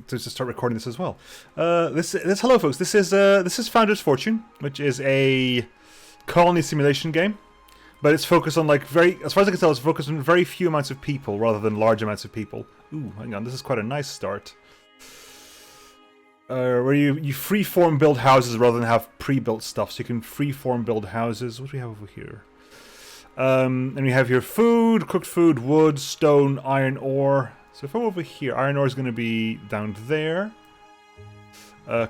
to start recording this as well. Hello, folks. This is Founder's Fortune, which is a colony simulation game, but it's focused on like as far as I can tell, it's focused on very few amounts of people rather than large amounts of people. Ooh, hang on, this is quite a nice start. Where you freeform build houses rather than have pre-built stuff, so you can freeform build houses. What do we have over here? And we have here food, cooked food, wood, stone, iron ore. So if I'm over here, iron ore is going to be down there.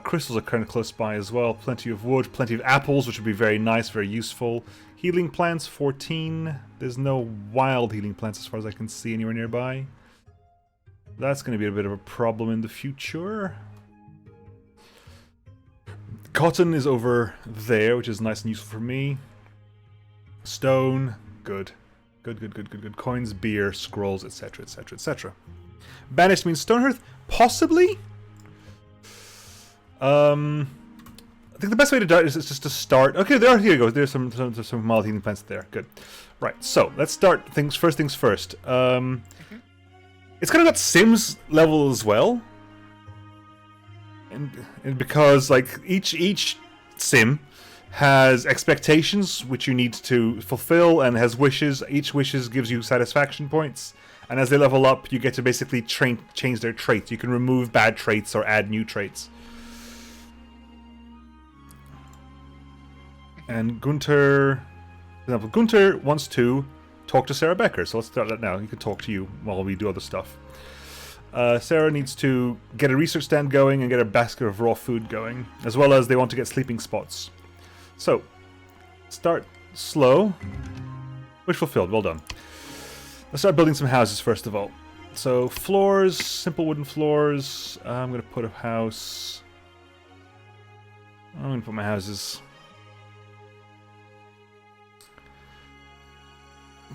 Crystals are kind of close by as well. Plenty of wood, plenty of apples, which would be very nice, very useful. Healing plants, 14. There's no wild healing plants as far as I can see anywhere nearby. That's going to be a bit of a problem in the future. Cotton is over there, which is nice and useful for me. Stone, good. Good. Coins, beer, scrolls, etc, etc, etc. Banished means Stonehearth? Possibly? I think the best way to do it is just to start... Okay, here you go. There's some mild healing plants there. Good. Right, so let's start first things first. It's kind of got Sims level as well. And because, like, each sim has expectations which you need to fulfill and has wishes. Each wishes gives you satisfaction points, and as they level up you get to basically change their traits. You can remove bad traits or add new traits. And Gunter, for example, Gunter wants to talk to Sarah Becker, so let's start that now. He can talk to you while we do other stuff. Sarah needs to get a research stand going and get a basket of raw food going, as well as they want to get sleeping spots. So, start slow. Wish fulfilled, well done. Let's start building some houses first of all. So, floors, simple wooden floors. I'm going to put a house... I'm going to put my houses...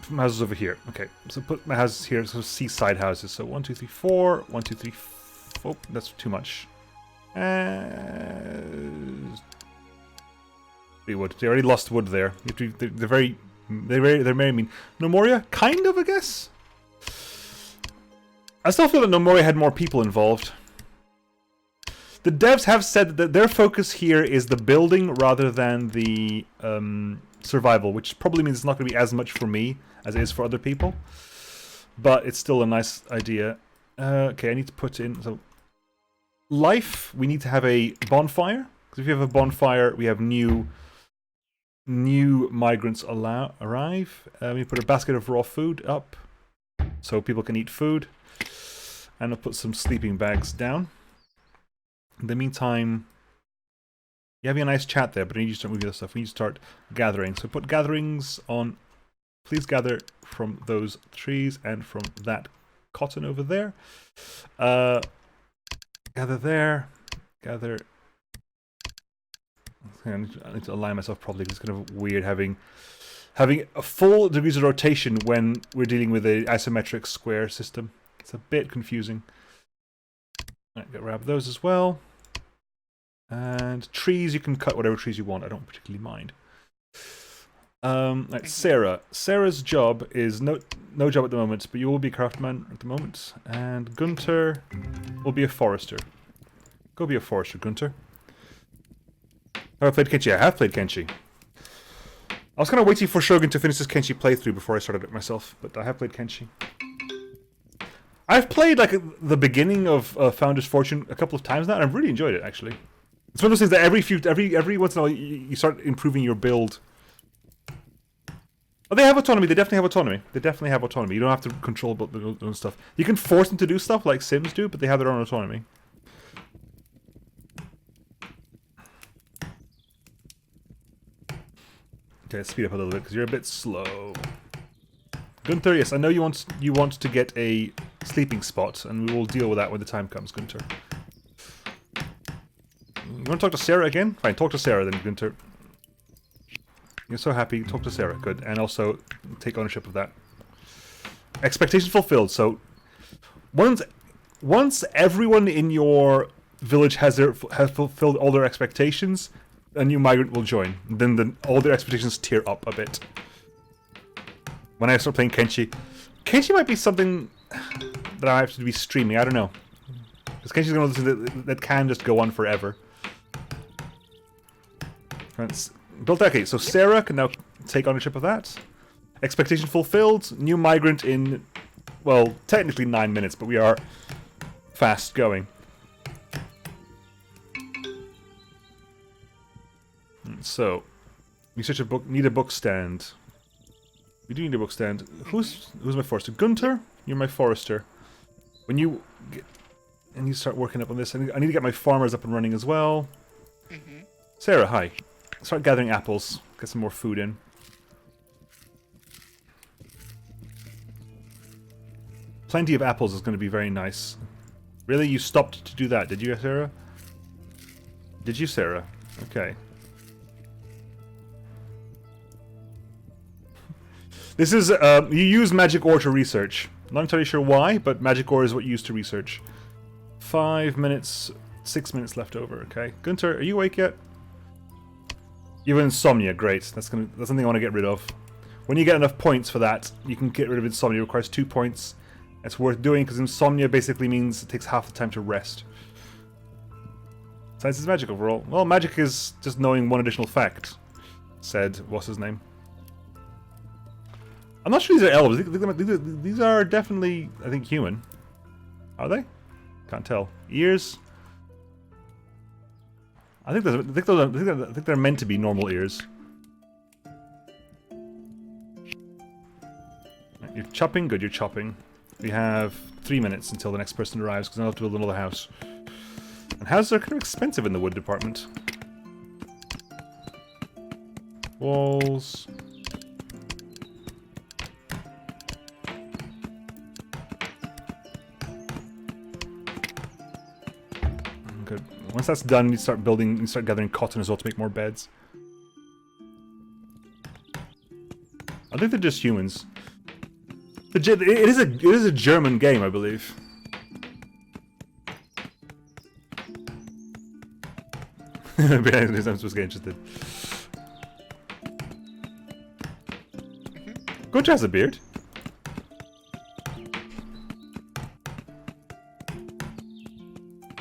Put my houses over here. Okay, so put my houses here, so seaside houses. So 1, 2, 3, 4. 1, 2, 3, 4. Oh, that's too much. Wood. They already lost wood there. They're very mean. Nomoria, kind of, I guess. I still feel that Nomoria had more people involved. The devs have said that their focus here is the building rather than the survival, which probably means it's not going to be as much for me as it is for other people. But it's still a nice idea. Okay, I need to put in... So, life, we need to have a bonfire. Because if you have a bonfire, we have new migrants arrive. We put a basket of raw food up so people can eat food. And I'll put some sleeping bags down. In the meantime, you're having a nice chat there, but I need you to start moving this stuff. We need to start gathering. So put gatherings on. Please gather from those trees and from that cotton over there. Gather there. Gather. I need to align myself properly because it's kind of weird having a full degrees of rotation when we're dealing with an isometric square system. It's a bit confusing. Right, grab those as well. And trees, you can cut whatever trees you want. I don't particularly mind. Right, Sarah. Sarah's job is no job at the moment, but you will be a craftsman at the moment. And Gunter will be a forester. Go be a forester, Gunter. Have I played Kenshi? I have played Kenshi. I was kind of waiting for Shogun to finish his Kenshi playthrough before I started it myself, but I have played Kenshi. I've played like the beginning of Founder's Fortune a couple of times now, and I've really enjoyed it actually. It's one of those things that every once in a while you start improving your build. Oh, they have autonomy. They definitely have autonomy. They definitely have autonomy. You don't have to control their own stuff. You can force them to do stuff like Sims do, but they have their own autonomy. Okay, let's speed up a little bit because you're a bit slow. Gunther, yes, I know you want to get a sleeping spot, and we will deal with that when the time comes, Gunther. You want to talk to Sarah again? Fine, talk to Sarah then, Gunther. You're so happy, talk to Sarah, good. And also, take ownership of that. Expectations fulfilled, so... Once everyone in your village has fulfilled all their expectations, a new migrant will join. Then all their expectations tear up a bit. When I start playing Kenshi... Kenshi might be something that I have to be streaming, I don't know. Because Kenshi's one of those things that can just go on forever. Right, built okay, so Sarah can now take ownership of that. Expectation fulfilled. New migrant in, well, technically 9 minutes, but we are fast going. So, research a book. Need a book stand. We do need a book stand. Who's my forester? Gunter, you're my forester. When you get, and you start working up on this, I need to get my farmers up and running as well. Sarah, hi. Start gathering apples. Get some more food in. Plenty of apples is going to be very nice. Really? You stopped to do that, did you, Sarah? Did you, Sarah? Okay. This is, you use magic ore to research. I'm not entirely sure why, but magic ore is what you use to research. 5 minutes, 6 minutes left over, okay. Gunter, are you awake yet? You have insomnia, great. That's something I want to get rid of. When you get enough points for that, you can get rid of insomnia. It requires 2 points. It's worth doing, because insomnia basically means it takes half the time to rest. Science is magic overall. Well, magic is just knowing one additional fact, said, what's his name? I'm not sure these are elves. These are definitely, I think, human. Are they? Can't tell. Ears? I think they're meant to be normal ears. You're chopping? Good, you're chopping. We have 3 minutes until the next person arrives, because I'll have to build another house. And houses are kind of expensive in the wood department. Walls... Good. Once that's done, you start building, you start gathering cotton as well to make more beds. I think they're just humans. It is a German game, I believe. I'm supposed to get interested. Gunter has a beard.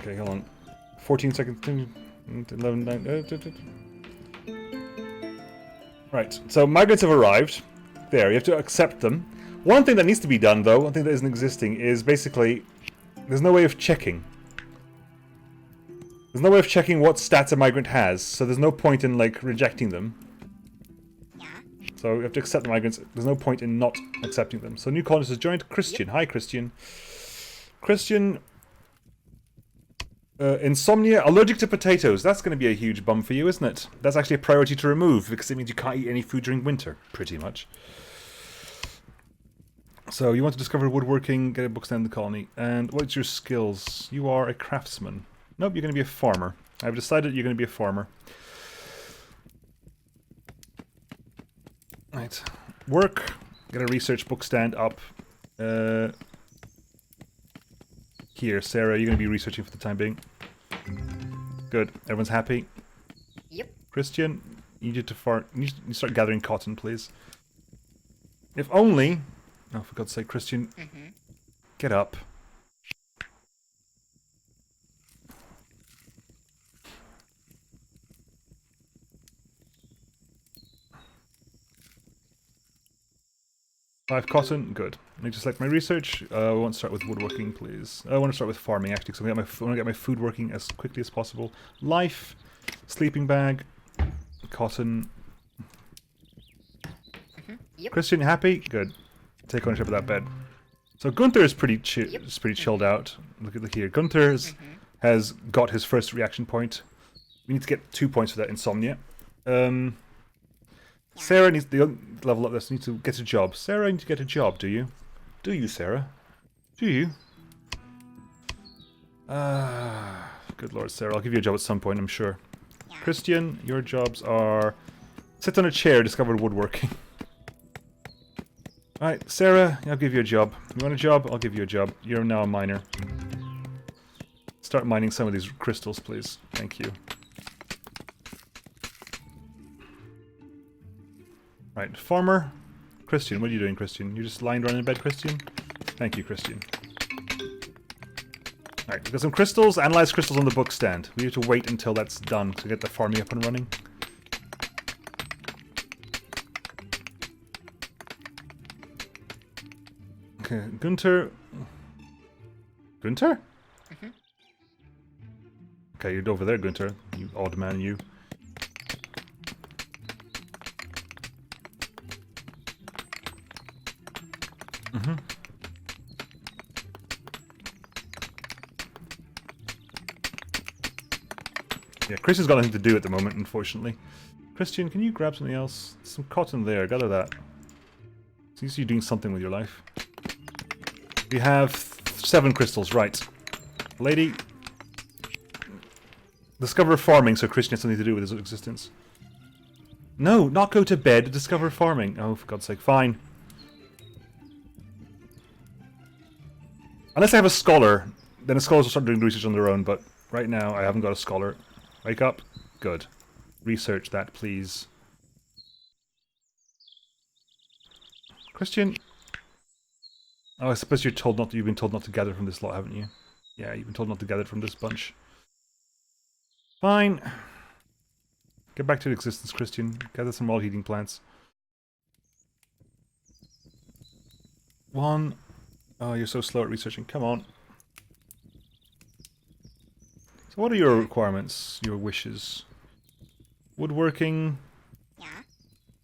Okay, hold on. 14 seconds. 11, 9. Right, so migrants have arrived. There, you have to accept them. One thing that needs to be done, though, one thing that isn't existing, is basically there's no way of checking. There's no way of checking what stats a migrant has, so there's no point in, like, rejecting them. So you have to accept the migrants. There's no point in not accepting them. So new colonist has joined. Christian. Hi, Christian. Christian... insomnia, allergic to potatoes. That's going to be a huge bum for you, isn't it? That's actually a priority to remove, because it means you can't eat any food during winter, pretty much. So you want to discover woodworking, get a book stand in the colony. And what's your skills? You are a craftsman. Nope, you're going to be a farmer. I've decided you're going to be a farmer. Right. Work. Get a research book stand up. Here, Sarah, you're going to be researching for the time being. Good. Everyone's happy? Yep. Christian, you need to start gathering cotton, please. If only... Oh, for God's sake, Christian. Get up. Five cotton, good. Let me just select my research. I want to start with woodworking, please. I want to start with farming, actually, because I want to get my food working as quickly as possible. Life, sleeping bag, cotton. Yep. Christian, you happy? Good. Take ownership of that bed. So Gunther is pretty chilled out. Look here. Gunther has got his first reaction point. We need to get 2 points for that insomnia. Sarah needs to level up this. Needs to get a job. Sarah, you need to get a job, do you? Do you, Sarah? Do you? Good Lord, Sarah. I'll give you a job at some point, I'm sure. Yeah. Christian, your jobs are... Sit on a chair, discover woodworking. Alright, Sarah, I'll give you a job. You want a job? I'll give you a job. You're now a miner. Start mining some of these crystals, please. Thank you. Right, farmer. Christian, what are you doing, Christian? You're just lying around in bed, Christian? Thank you, Christian. Alright, we've got some crystals. Analyze crystals on the book stand. We have to wait until that's done to get the farming up and running. Okay, Gunter. Gunter? Mm-hmm. Okay, you're over there, Gunter. You odd man, you. Mm-hmm. Yeah, Chris has got nothing to do at the moment, unfortunately. Christian, can you grab something else? Some cotton there, gather that. Seems you're doing something with your life. We have 7 crystals, right. Lady. Discover farming, so Christian has something to do with his existence. No, not go to bed, discover farming. Oh, for God's sake, fine. Unless I have a scholar, then the scholars will start doing research on their own, but right now I haven't got a scholar. Wake up. Good. Research that, please. Christian. Oh, I suppose you've been told not to gather from this lot, haven't you? Yeah, you've been told not to gather from this bunch. Fine. Get back to existence, Christian. Gather some wall-heating plants. 1. Oh, you're so slow at researching. Come on. So what are your requirements? Your wishes? Woodworking? Yeah.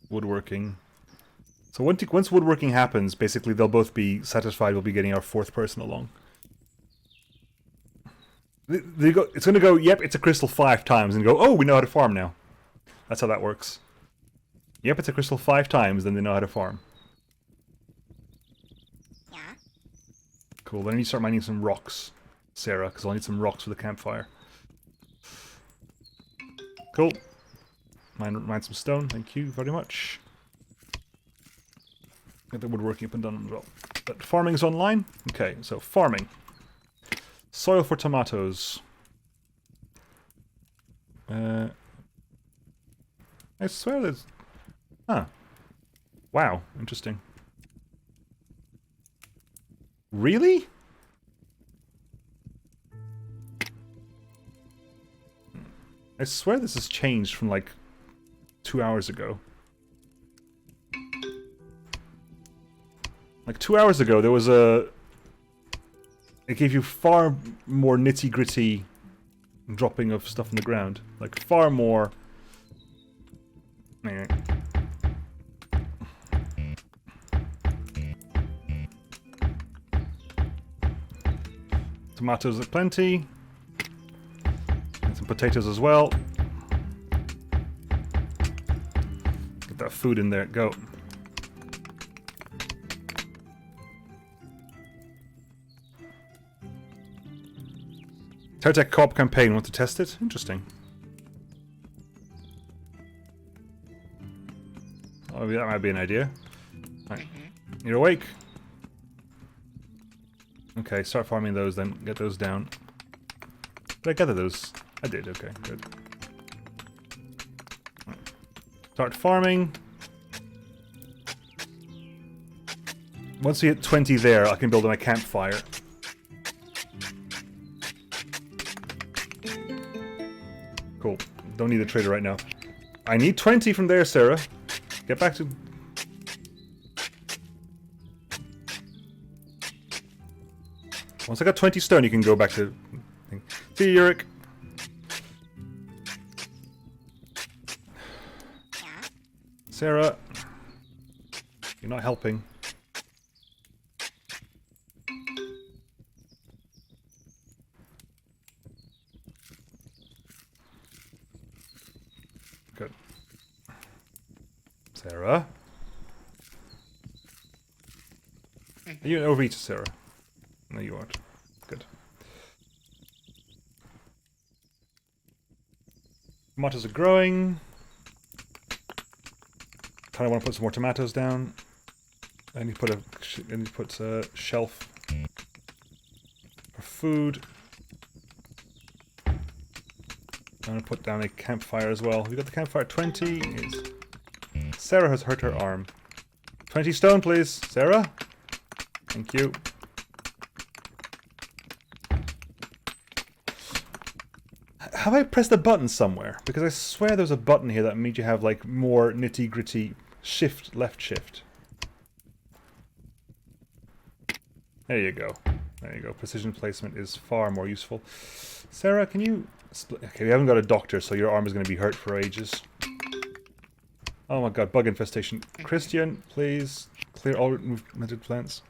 Woodworking. So once woodworking happens, basically they'll both be satisfied. We'll be getting our 4th person along. It's going to go, yep, it's a crystal 5 times, and go, oh, we know how to farm now. That's how that works. Yep, it's a crystal 5 times, then they know how to farm. Yeah. Cool, then I need to start mining some rocks, Sarah, because I'll need some rocks for the campfire. Cool. Mine some stone, thank you very much. Get the woodworking up and done as well. But farming's online? Okay, so farming. Soil for tomatoes. I swear there's... Huh. Wow, interesting. Really? I swear this has changed from like 2 hours ago. Like 2 hours ago there was a... It gave you far more nitty-gritty dropping of stuff on the ground. Like far more... Anyway. Tomatoes are plenty. And some potatoes as well. Get that food in there, go. Terratech Co-op campaign, want to test it? Interesting. Oh, that might be an idea. Right. You're awake? Okay, start farming those then. Get those down. Did I gather those? I did, okay, good. Right. Start farming. Once we hit 20 there, I can build my campfire. Cool. Don't need a trader right now. I need 20 from there, Sarah. Get back to... Once I got 20 stone, you can go back to... See you, Yurik. Sarah. You're not helping. Good. Sarah? Are you an overeater, Sarah? No, you aren't. Good. Tomatoes are growing. Kind of want to put some more tomatoes down. I need to put a shelf for food. I'm going to put down a campfire as well. We got the campfire at 20. Sarah has hurt her arm. 20 stone, please. Sarah? Thank you. have I pressed a button somewhere? Because I swear there's a button here that made you have like more nitty-gritty shift, left shift. There you go. There you go. Precision placement is far more useful. Sarah, can you... Okay, we haven't got a doctor, so your arm is going to be hurt for ages. Oh my god, bug infestation. Christian, please clear all moved plants.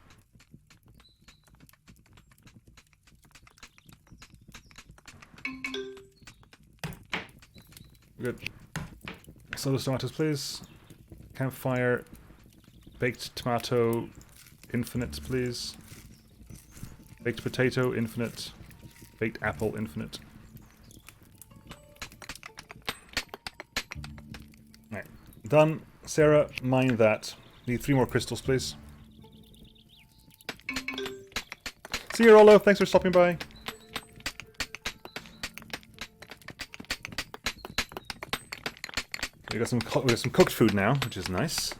Good. So those tomatoes, please. Campfire. Baked tomato. Infinite, please. Baked potato, infinite. Baked apple, infinite. Right. Done. Sarah, mine that. Need 3 more crystals, please. See you, Rollo. Thanks for stopping by. We got some cooked food now, which is nice.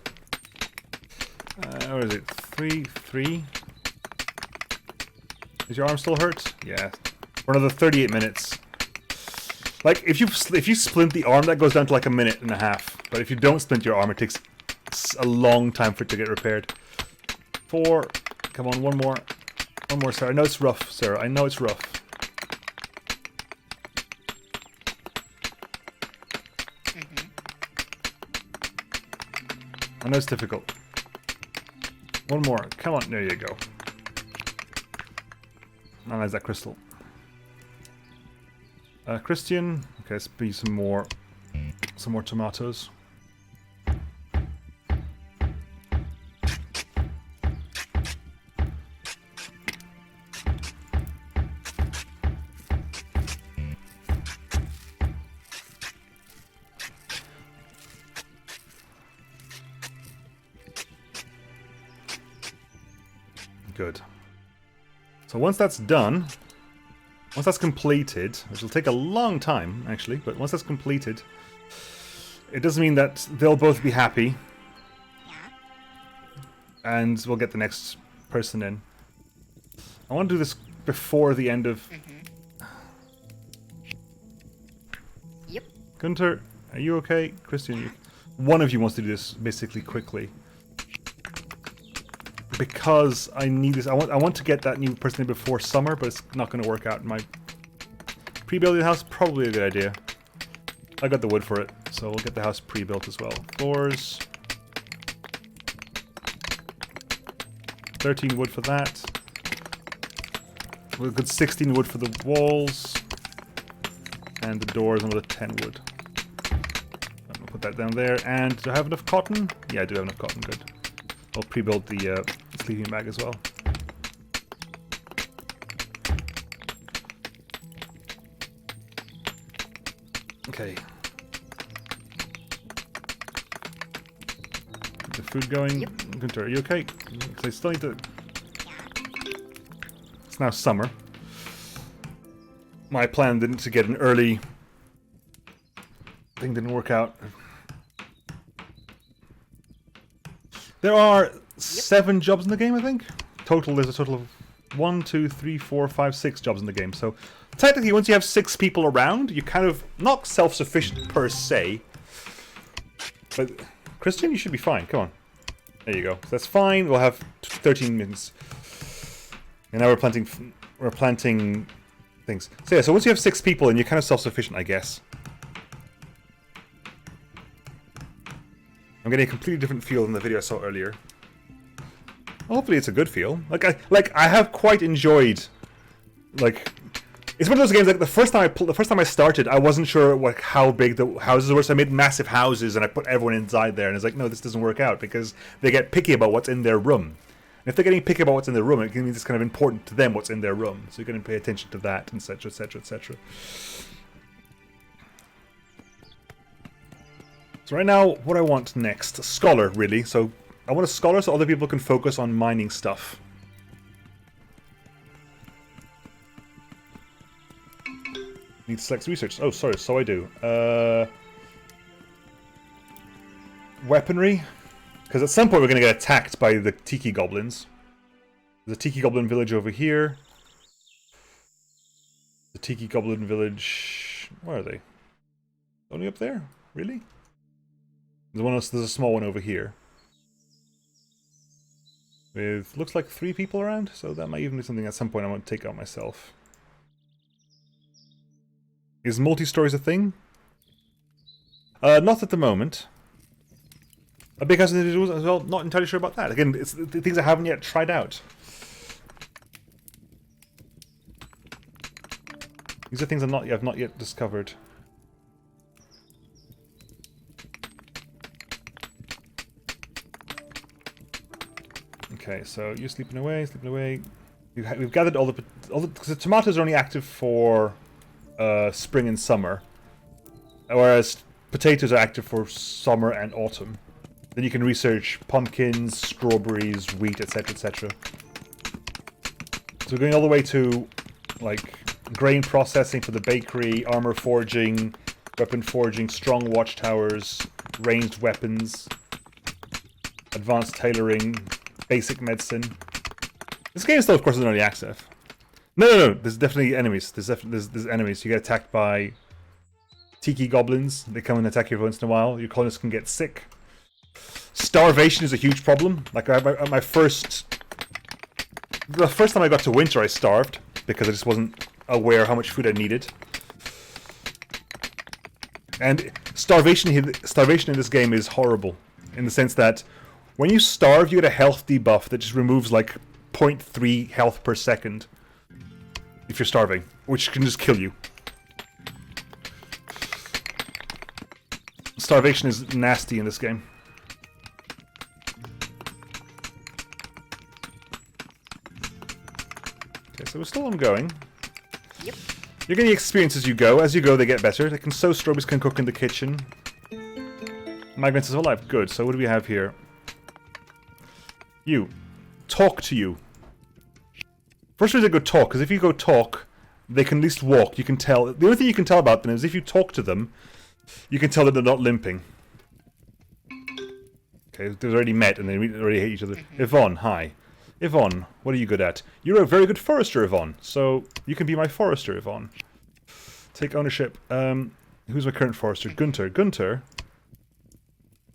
What is it? 3. Is your arm still hurt? Yeah. For another 38 minutes. Like if you splint the arm, that goes down to like a minute and a half. But if you don't splint your arm, it takes a long time for it to get repaired. 4. Come on, one more. One more, Sarah. I know it's rough, Sarah. I know it's rough. I know it's difficult. One more. Come on. There you go. Analyze that crystal. Christian. Okay, let's be some more tomatoes. Good. So once that's done, once that's completed, which will take a long time, actually, but once that's completed, it does mean that they'll both be happy. And we'll get the next person in. I want to do this before the end of... Yep. Gunter, are you okay? Christian, one of you wants to do this basically quickly. Because I need this. I want to get that new person in before summer, but it's not going to work out in my pre-building house. Probably a good idea. I got the wood for it, so we'll get the house pre-built as well. Floors. 13 wood for that. We've got 16 wood for the walls. And the doors, another 10 wood. I'm going to put that down there. And do I have enough cotton? Yeah, I do have enough cotton. Good. I'll pre-build the sleeping bag as well. Okay. Get the food going. Yep. Gunter, are you okay? Because I still need to... It's now summer. My plan to get an early thing didn't work out. There are 7 jobs in the game, I think. There's a total of 1, 2, 3, 4, 5, 6 jobs in the game. So technically, once you have 6 people around, you're kind of not self-sufficient per se. But Christian, you should be fine. Come on. There you go. So that's fine. We'll have 13 minutes. And now we're planting things. So yeah, so once you have 6 people, and you're kind of self-sufficient, I guess. I'm getting a completely different feel than the video I saw earlier. Hopefully it's a good feel. Like I have quite enjoyed, like, it's one of those games, like the first time I started, I wasn't sure how big the houses were, so I made massive houses and I put everyone inside there, and it's like, no, this doesn't work out, because they get picky about what's in their room. And if they're getting picky about what's in their room, it means it's kind of important to them what's in their room, so you're going to pay attention to that, etc, etc, etc. So right now, what I want next, a scholar, really. So I want a scholar so other people can focus on mining stuff. Need to select research. Oh, sorry, so I do. Weaponry. Because at some point we're going to get attacked by the Tiki Goblins. There's a Tiki Goblin village over here. The Tiki Goblin village... direction. Where are they? Only up there? Really? There's a small one over here. With, looks like 3 people around, so that might even be something at some point I want to take out myself. Is multi-stories a thing? Not at the moment. A big house individuals as well, not entirely sure about that. Again, it's the things I haven't yet tried out. These are things I've not yet discovered. Okay, so you're sleeping away, sleeping away. We've gathered all the because the tomatoes are only active for spring and summer, whereas potatoes are active for summer and autumn. Then you can research pumpkins, strawberries, wheat, etc., etc. So we're going all the way to like grain processing for the bakery, armor forging, weapon forging, strong watchtowers, ranged weapons, advanced tailoring, basic medicine. This game still, of course, is early access. No. There's definitely enemies. There's enemies. You get attacked by tiki goblins. They come and attack you every once in a while. Your colonists can get sick. Starvation is a huge problem. Like the first time I got to winter, I starved because I just wasn't aware how much food I needed. And starvation in this game is horrible in the sense that when you starve, you get a health debuff that just removes like 0.3 health per second if you're starving, which can just kill you. Starvation is nasty in this game. Okay, so we're still ongoing. Yep. You're getting experience as you go. As you go, they get better. They can sew strawberries, can cook in the kitchen. Magnets is alive. Good. So what do we have here? You. Talk to you. First reason to go talk, because if you go talk, they can at least walk. You can tell. The only thing you can tell about them is if you talk to them, you can tell that they're not limping. Okay, they've already met and they already hate each other. Yvonne, hi. Yvonne, what are you good at? You're a very good forester, Yvonne. So you can be my forester, Yvonne. Take ownership. Who's my current forester? Gunter. Gunter,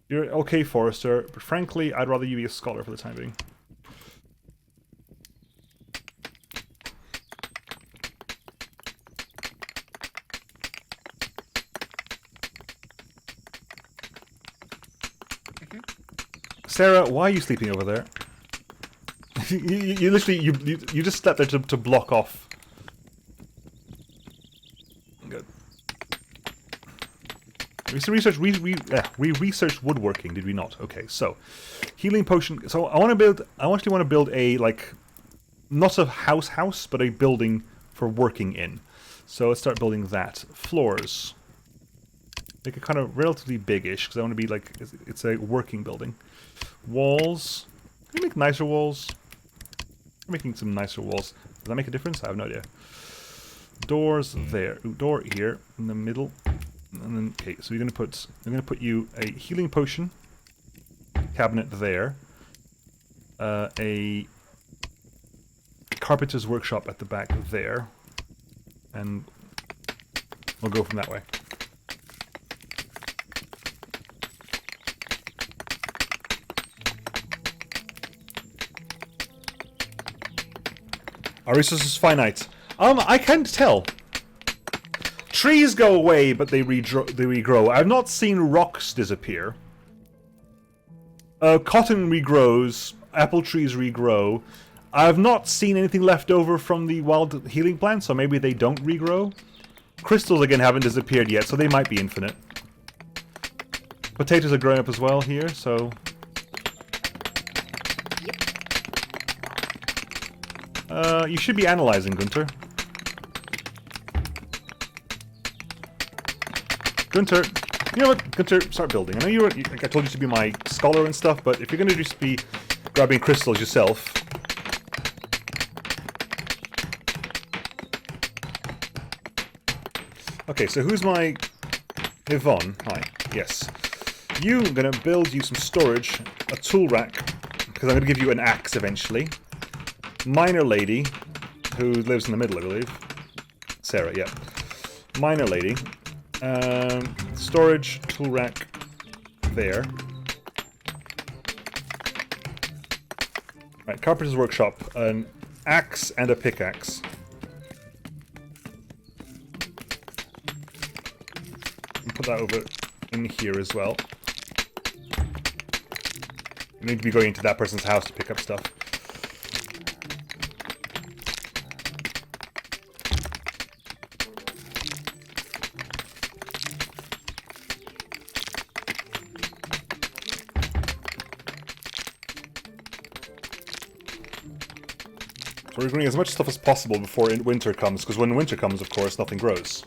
you're okay forester, but frankly, I'd rather you be a scholar for the time being. Sarah, why are you sleeping over there? you literally you just slept there to block off. Good. We researched woodworking, did we not? Okay, so healing potion. So I actually want to build a like not a house, but a building for working in. So let's start building that. Floors. Make it kind of relatively big-ish because I want to be like it's a working building. Walls. Can you make nicer walls? I'm making some nicer walls. Does that make a difference? I have no idea. Doors there. Ooh, door here in the middle. And then okay, so I'm gonna put you a healing potion cabinet there. A carpenter's workshop at the back there. And we'll go from that way. Our resources is finite. I can't tell. Trees go away, but they regrow. I've not seen rocks disappear. Cotton regrows. Apple trees regrow. I've not seen anything left over from the wild healing plant, so maybe they don't regrow. Crystals, again, haven't disappeared yet, so they might be infinite. Potatoes are growing up as well here, so... you should be analyzing, Gunter. Gunter, you know what? Gunter, start building. I know I told you to be my scholar and stuff, but if you're going to just be grabbing crystals yourself... Okay, so who's my... Yvonne, hi. Yes. I'm going to build you some storage, a tool rack, because I'm going to give you an axe eventually. Miner lady, who lives in the middle, I believe. Sarah, yeah. Miner lady. Storage tool rack there. Right, carpenter's workshop. An axe and a pickaxe. And put that over in here as well. You need to be going into that person's house to pick up stuff. So we're growing as much stuff as possible before winter comes, because when winter comes, of course, nothing grows.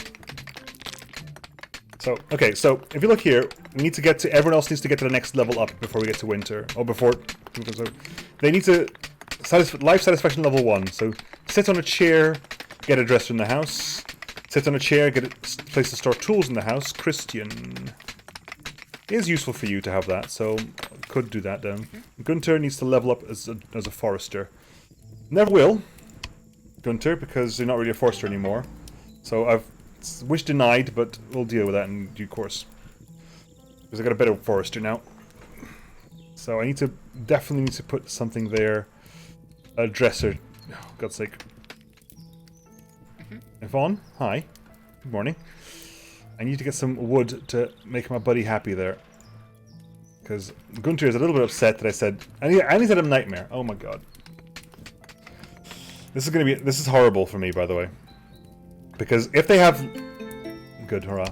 So, okay, so if you look here, we need to get to, everyone else needs to get to the next level up before we get to winter. Or before, so they need to, life satisfaction level 1. So, sit on a chair, get a dresser in the house. Sit on a chair, get a place to store tools in the house. Christian. It is useful for you to have that, so could do that then. Gunter needs to level up as a forester. Never will, Gunter, because you're not really a forester anymore. So I've wish denied, but we'll deal with that in due course. Because I got a better forester now. So I definitely need to put something there. A dresser. Oh, God's sake. Yvonne, hi. Good morning. I need to get some wood to make my buddy happy there. Because Gunter is a little bit upset that I said... And he's had a nightmare. Oh my god. This is horrible for me, by the way. Because if they have... Good, hurrah.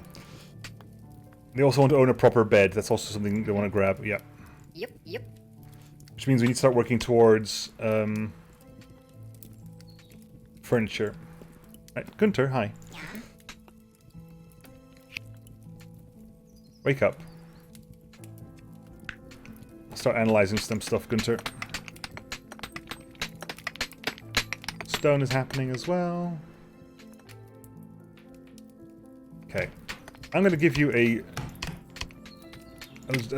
They also want to own a proper bed. That's also something they want to grab. Yeah. Yep, yep. Which means we need to start working towards... furniture. Right, Gunter, hi. Yeah. Wake up. Start analyzing some stuff, Gunter. Stone is happening as well. Okay. I'm going to give you a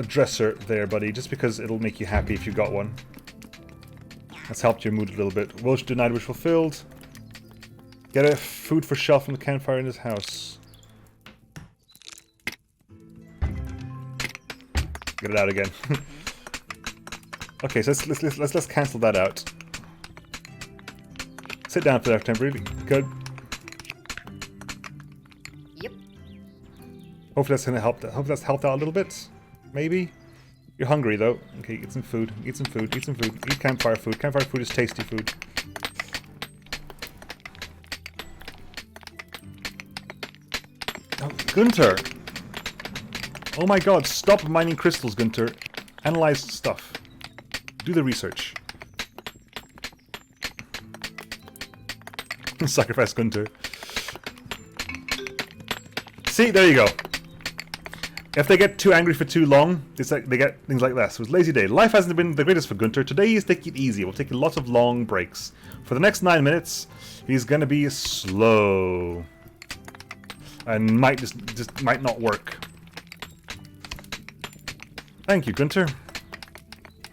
dresser there, buddy, just because it'll make you happy if you got one. That's helped your mood a little bit. Wish denied, wish fulfilled. Get a food for shelf from the campfire in his house. Get it out again. Okay, so let's cancel that out. Sit down for that temporarily. Good. Yep. Hopefully that's gonna help. Hopefully that's helped out a little bit. Maybe. You're hungry though. Okay, get some food. Eat some food. Eat some food. Eat campfire food. Campfire food is tasty food. Oh, Gunter! Oh my god, stop mining crystals, Gunter. Analyze stuff. Do the research. Sacrifice Gunter. See, there you go. If they get too angry for too long, it's like they get things like this. It was lazy day. Life hasn't been the greatest for Gunter. Today he's taking it easy. We'll take lots of long breaks. For the next 9 minutes, he's gonna be slow. And might just might not work. Thank you, Gunter.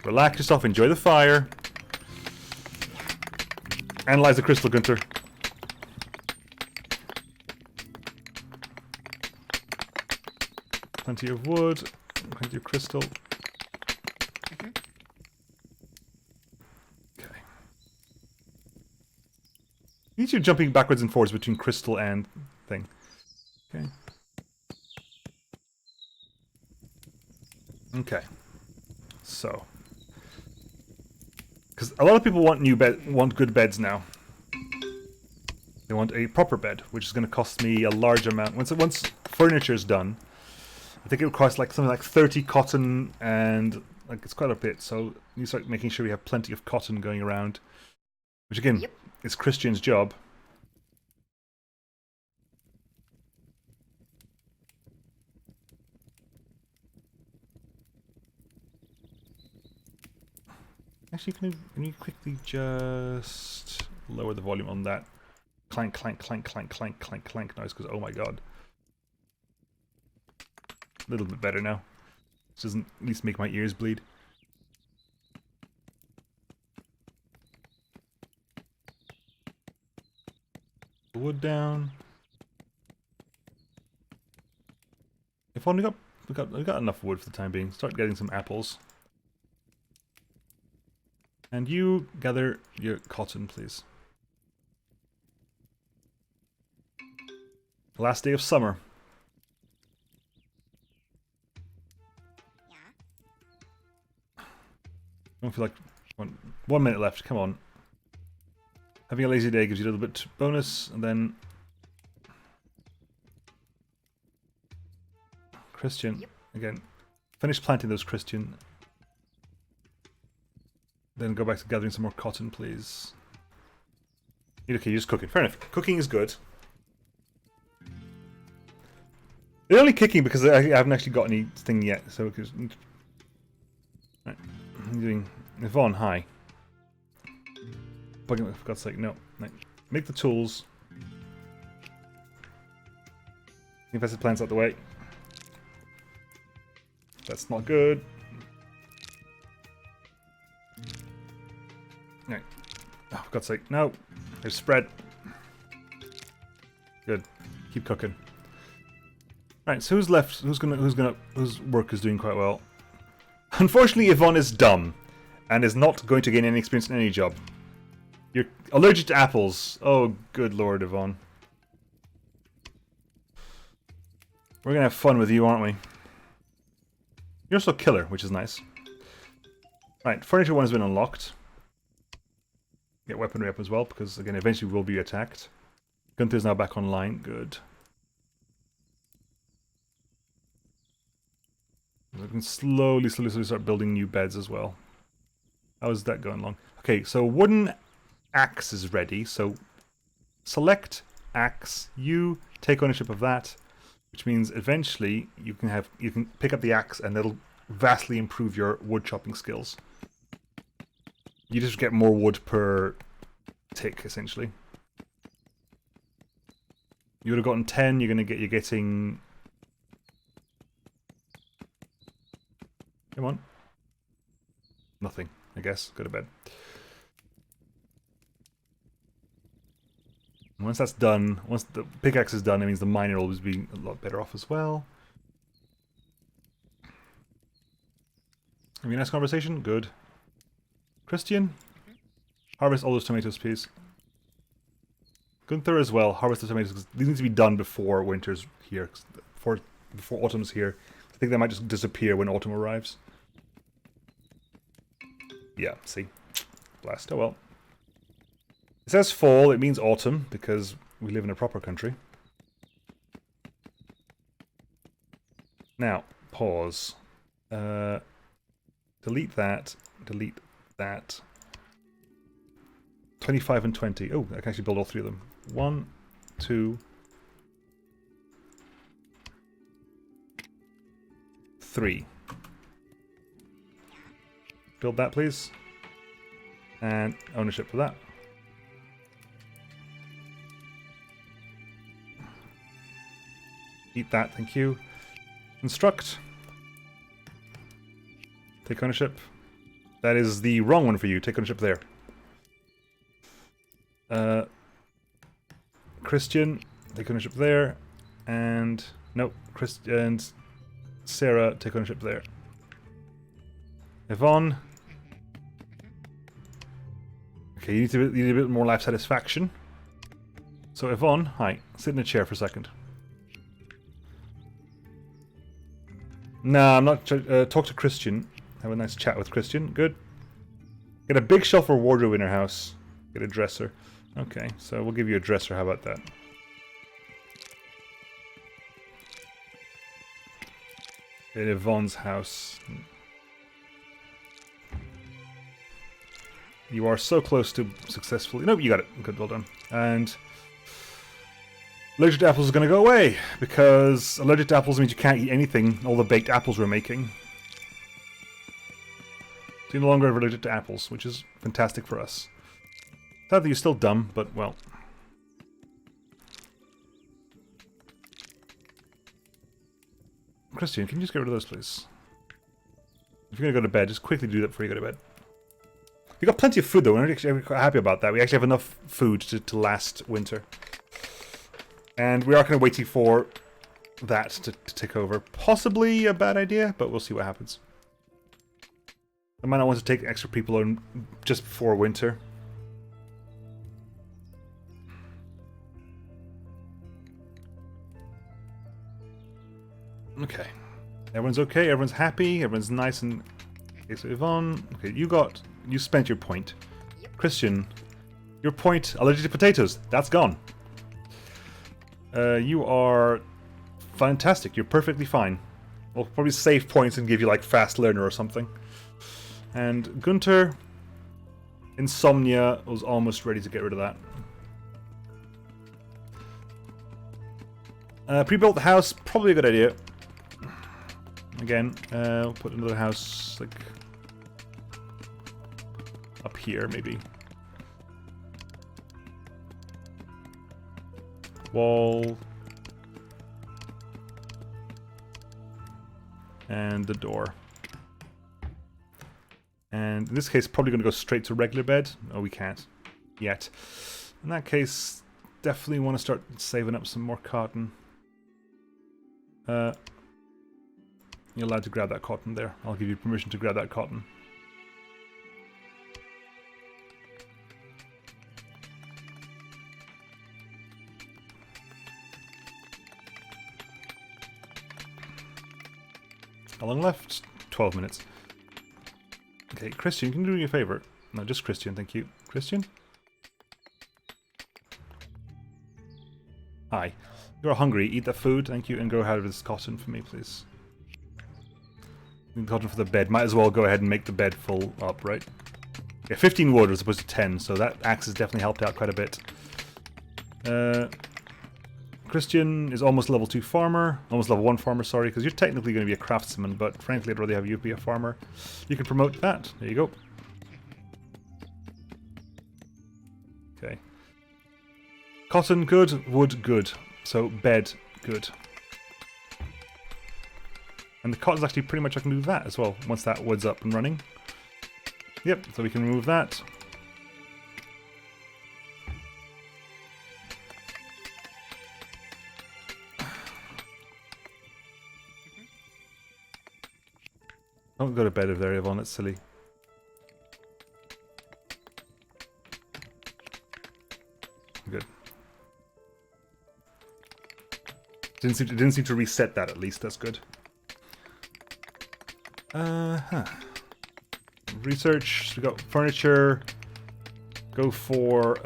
Relax yourself, enjoy the fire. Analyze the crystal, Gunter. Plenty of wood, plenty of crystal. Okay. You need you jumping backwards and forwards between crystal and thing. Okay. Okay. So, because a lot of people want want good beds now. They want a proper bed, which is going to cost me a large amount. Once furniture's done, I think it would cost like something like 30 cotton, and like it's quite a bit. So you start making sure we have plenty of cotton going around, which again is Christian's job. Actually, can you quickly just lower the volume on that clank, clank, clank, clank, clank, clank, clank noise? Because oh my god, a little bit better now. This doesn't at least make my ears bleed. Wood down. Yvonne, we got enough wood for the time being. Start getting some apples. And you gather your cotton, please. Last day of summer. I don't feel like 1 minute left. Come on. Having a lazy day gives you a little bit bonus, and then Christian again. Finish planting those, Christian. Then go back to gathering some more cotton, please. Okay, you're just cooking. Fair enough. Cooking is good. They're only kicking because I haven't actually got anything yet. So, right. I'm doing Yvonne. Hi. For God's sake, no. Make the tools. Infested plants out the way. That's not good. Right. Oh, for God's sake, no. There's spread. Good. Keep cooking. Right, so who's left? Whose work is doing quite well? Unfortunately, Yvonne is dumb and is not going to gain any experience in any job. You're allergic to apples. Oh, good lord, Yvonne. We're gonna have fun with you, aren't we? You're also a killer, which is nice. Right, furniture 1 has been unlocked. Get weaponry up as well, because again, eventually we'll be attacked. Gunther's now back online. Good. We can slowly start building new beds as well. How's that going along? Okay, so wooden axe is ready. So select axe. You take ownership of that, which means eventually you can pick up the axe, and that'll vastly improve your wood chopping skills. You just get more wood per tick, essentially. You would have gotten 10. You're getting. Come on. Nothing, I guess. Go to bed. And once that's done, once the pickaxe is done, it means the miner will always be a lot better off as well. Having a nice conversation? Good. Christian? Harvest all those tomatoes, please. Gunther as well. Harvest the tomatoes, because these need to be done before winter's here. Before autumn's here. I think they might just disappear when autumn arrives. Yeah, see. Blast. Oh well. It says fall, it means autumn, because we live in a proper country. Now, pause. Delete that. Delete that. 25 and 20. Oh, I can actually build all 3 of them. 1, 2, 3. Build that, please. And ownership for that. Eat that, thank you. Construct. Take ownership. That is the wrong one for you. Take ownership there. Christian, take ownership there. And nope, and Sarah, take ownership there. Yvonne. Okay, you need a bit more life satisfaction. So Yvonne, hi, sit in a chair for a second. Nah, I'm not. Talk to Christian. Have a nice chat with Christian. Good. Get a big shelf or wardrobe in her house. Get a dresser. Okay, so we'll give you a dresser. How about that? In Yvonne's house. You are so close to successfully. Nope, you got it. Good, well done. And allergic to apples is going to go away, because allergic to apples means you can't eat anything, all the baked apples we're making. So you're no longer allergic to apples, which is fantastic for us. Sadly, you're still dumb, but well. Christian, can you just get rid of those, please? If you're going to go to bed, just quickly do that before you go to bed. We got plenty of food, though. We're actually quite happy about that. We actually have enough food to last winter. And we are kind of waiting for that to take over. Possibly a bad idea, but we'll see what happens. I might not want to take extra people on just before winter. Okay. Everyone's okay, everyone's happy, everyone's nice and... Okay, so Yvonne... Okay, you spent your point. Yep. Christian, your point, allergic to potatoes, that's gone. You are fantastic, you're perfectly fine. We'll probably save points and give you like fast learner or something. And Gunter, insomnia, was almost ready to get rid of that. Pre-built house, probably a good idea. Again, we'll put another house like up here, maybe. Wall. And the door. And in this case, probably going to go straight to regular bed. Oh, we can't yet. In that case, definitely want to start saving up some more cotton. You're allowed to grab that cotton there. I'll give you permission to grab that cotton. How long left? 12 minutes. Okay, Christian, can you do me a favour? No, just Christian, thank you. Christian? Hi. You're hungry, eat that food, thank you, and go ahead with this cotton for me, please. Cotton for the bed. Might as well go ahead and make the bed full up, right? Yeah, 15 wood as opposed to 10, so that axe has definitely helped out quite a bit. Christian is almost level 2 farmer. Almost level 1 farmer, sorry, because you're technically going to be a craftsman, but frankly I'd rather have you be a farmer. You can promote that. There you go. Okay. Cotton, good. Wood, good. So, bed, good. And the cotton's actually pretty much I can do that as well, once that wood's up and running. Yep, so we can remove that. Don't go to bed if they're Yvonne, it's silly. Good. Didn't seem to reset that at least, that's good. Research, we got furniture. Go for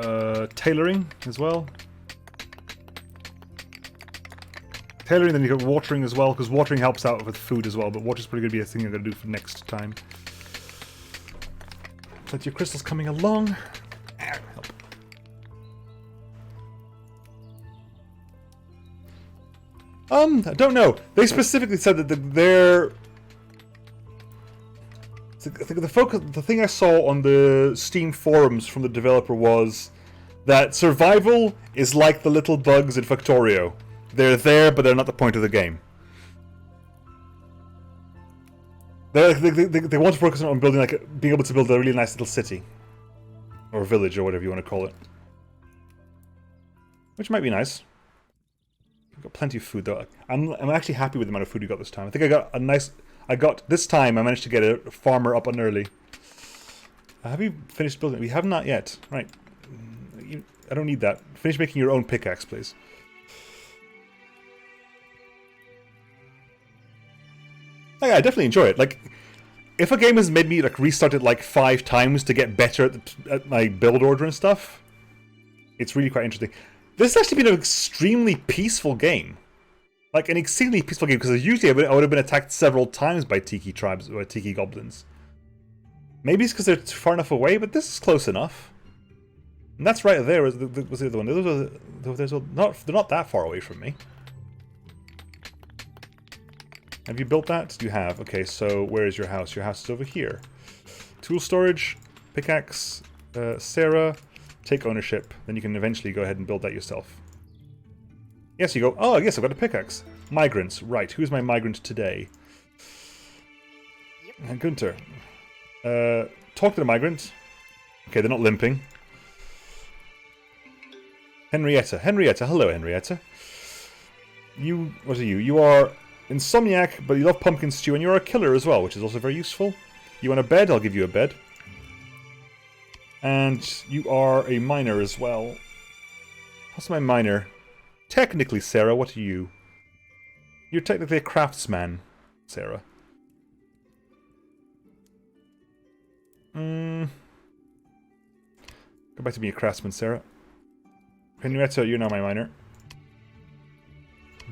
tailoring as well. Tailoring, then you got watering as well, because watering helps out with food as well, but water's probably going to be a thing I'm going to do for next time. Plenty of crystals coming along. Help. I don't know. They specifically said that their... I think the thing I saw on the Steam forums from the developer was that survival is like the little bugs in Factorio. They're there, but they're not the point of the game. They want to focus on building, like, being able to build a really nice little city. Or village, or whatever you want to call it. Which might be nice. We've got plenty of food, though. I'm actually happy with the amount of food we got this time. I think I got a nice... This time, I managed to get a farmer up and early. Have you finished building? We have not yet. Right. I don't need that. Finish making your own pickaxe, please. Oh, yeah, I definitely enjoy it. Like, if a game has made me like restart it like 5 times to get better at my build order and stuff, it's really quite interesting. This has actually been an extremely peaceful game. Like, an exceedingly peaceful game, because usually I would have been attacked several times by Tiki tribes, or Tiki goblins. Maybe it's because they're far enough away, but this is close enough. And that's right there, was the other one. They're not that far away from me. Have you built that? You have. Okay, so where is your house? Your house is over here. Tool storage, pickaxe, Sarah, take ownership. Then you can eventually go ahead and build that yourself. Yes, you go, oh, yes, I've got a pickaxe. Migrants, right. Who's my migrant today? Yep. Gunter. Talk to the migrant. Okay, they're not limping. Henrietta. Henrietta, hello, Henrietta. you... What are you? You are insomniac, but you love pumpkin stew, and you're a killer as well, which is also very useful. You want a bed? I'll give you a bed. And you are a miner as well. What's my miner? Technically, Sarah, what are you? You're technically a craftsman, Sarah. Go back to being a craftsman, Sarah. Henrietta, you're now my miner.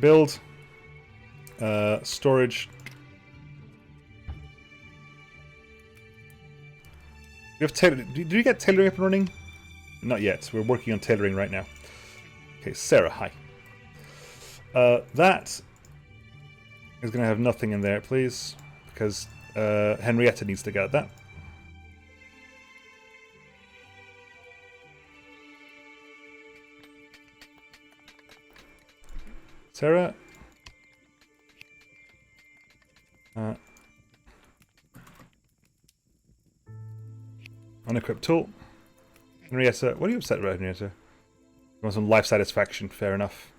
Build. Storage. We have do you get tailoring up and running? Not yet. We're working on tailoring right now. Okay, Sarah, hi. That is going to have nothing in there, please, because Henrietta needs to get that. Sarah. Unequipped tool. Henrietta, what are you upset about, Henrietta? You want some life satisfaction, fair enough.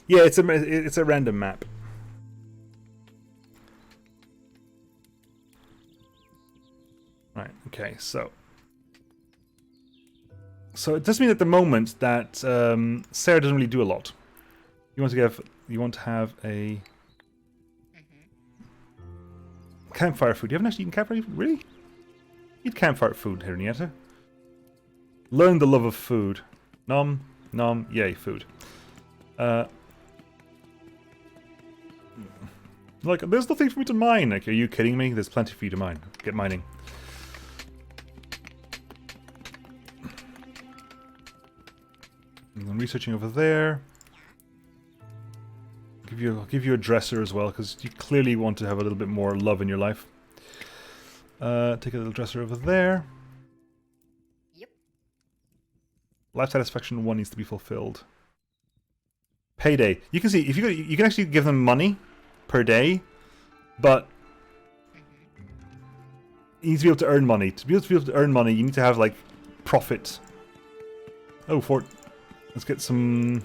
Yeah, it's a random map. Right, okay, so it does mean at the moment that Sarah doesn't really do a lot. You want to have a campfire food. You haven't actually eaten campfire food? Really? Eat campfire food, Henrietta. Learn the love of food. Nom, nom, yay, food. Like, there's nothing for me to mine. Like, are you kidding me? There's plenty for you to mine. Get mining. I'm researching over there. I'll give you a dresser as well, because you clearly want to have a little bit more love in your life. Take a little dresser over there. Yep. Life satisfaction 1 needs to be fulfilled. Payday. You can see if you can actually give them money per day, but you need to be able to earn money. To be able to earn money, you need to have like profit. Oh, let's get some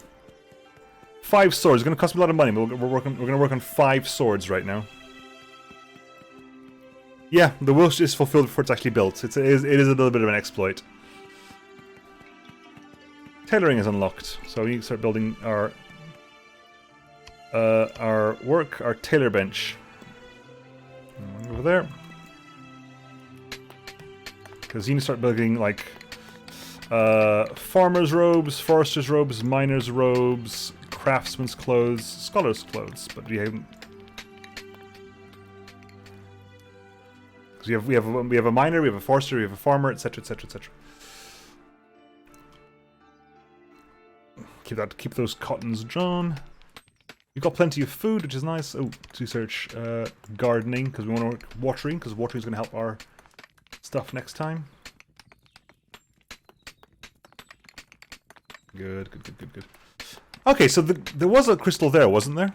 5 swords. It's going to cost me a lot of money, but we're going to work on 5 swords right now. Yeah, the wish is fulfilled before it's actually built. It is a little bit of an exploit. Tailoring is unlocked, so we need to start building our tailor bench. Over there. Because you need to start building like farmer's robes, forester's robes, miner's robes, craftsman's clothes, scholar's clothes, but we haven't. Because we have a miner, we have a forester, we have a farmer, etc., etc., etc. Keep those cottons drawn. We've got plenty of food, which is nice. Oh, to search gardening because we want to work watering, because watering is going to help our stuff next time. Good. Okay, so there was a crystal there, wasn't there?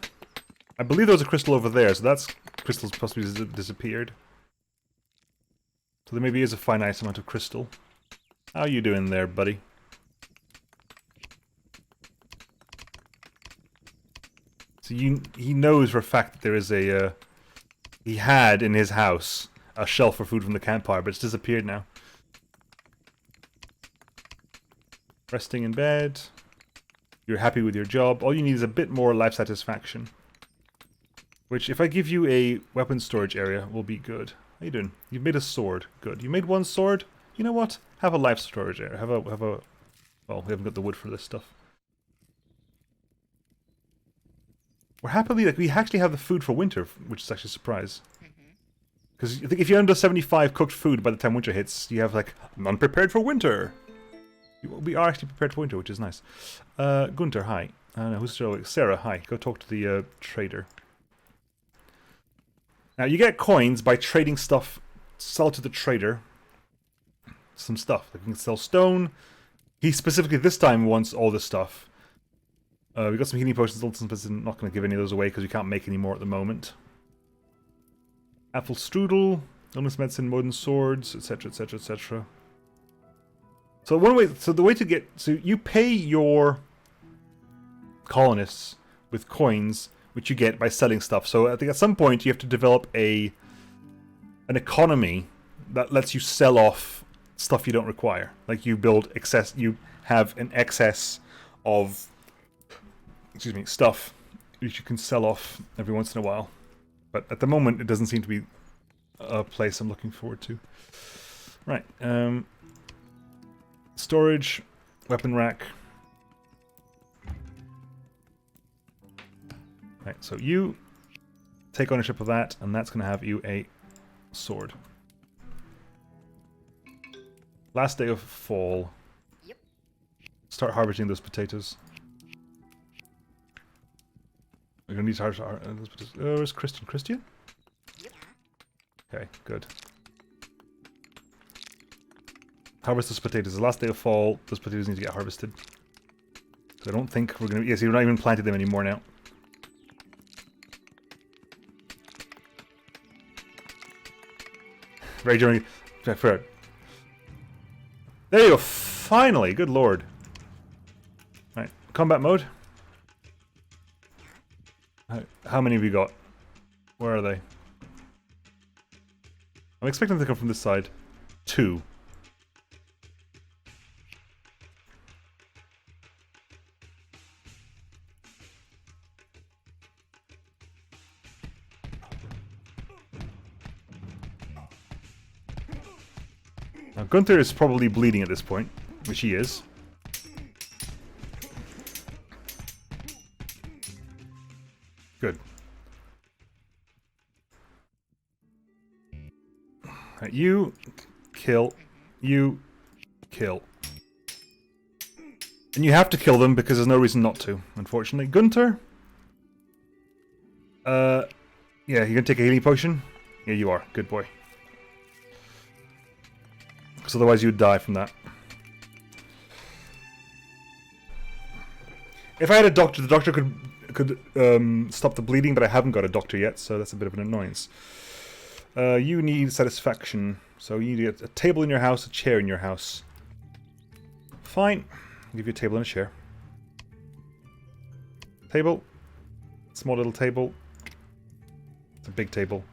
I believe there was a crystal over there, so that's crystal's possibly disappeared. So there maybe is a finite amount of crystal. How you doing there, buddy? So he knows for a fact that there is a he had in his house a shelf for food from the campfire, but it's disappeared now. Resting in bed. You're happy with your job. All you need is a bit more life satisfaction. Which, if I give you a weapon storage area, will be good. How you doing? You've made a sword. Good. You made 1 sword. You know what? Have a life storage area. Have a. Well, we haven't got the wood for this stuff. We're happily like we actually have the food for winter, which is actually a surprise. Because I think if you're under 75 cooked food by the time winter hits, you have like none prepared for winter. We are actually prepared for winter, which is nice. Gunter, hi. No, who's still? Sarah, hi. Go talk to the trader. Now you get coins by trading stuff. Sell to the trader some stuff. Like you can sell stone. He specifically this time wants all this stuff. We got some healing potions, but I'm not going to give any of those away because we can't make any more at the moment. Apple strudel. Illness medicine, modern swords, etc., etc., etc. So one way, so the way to get, so you pay your colonists with coins, which you get by selling stuff. So I think at some point you have to develop an economy that lets you sell off stuff you don't require. Like you build excess, you have an excess of, stuff which you can sell off every once in a while. But at the moment, it doesn't seem to be a place I'm looking forward to. Right. Storage, weapon rack. Right, so you take ownership of that, and that's going to have you a sword. Last day of fall. Yep. Start harvesting those potatoes. We're going to need to harvest those potatoes. Where's Christian? Christian? Yep. Okay, good. Harvest those potatoes. The last day of fall, those potatoes need to get harvested. So I don't think we're going to... Yes, you're not even planting them anymore now. Very generally... Fair. There you go, finally! Good lord. Right, combat mode. How many have you got? Where are they? I'm expecting them to come from this side. 2. Now, Gunther is probably bleeding at this point, which he is. Good. Right, you kill. You kill. And you have to kill them because there's no reason not to, unfortunately. Gunther? Yeah, you gonna take a healing potion? Yeah, you are. Good boy. Because otherwise you'd die from that. If I had a doctor, the doctor could stop the bleeding, but I haven't got a doctor yet, so that's a bit of an annoyance. You need satisfaction, so you need to get a table in your house, a chair in your house. Fine. I'll give you a table and a chair. Table. Small little table. It's a big table.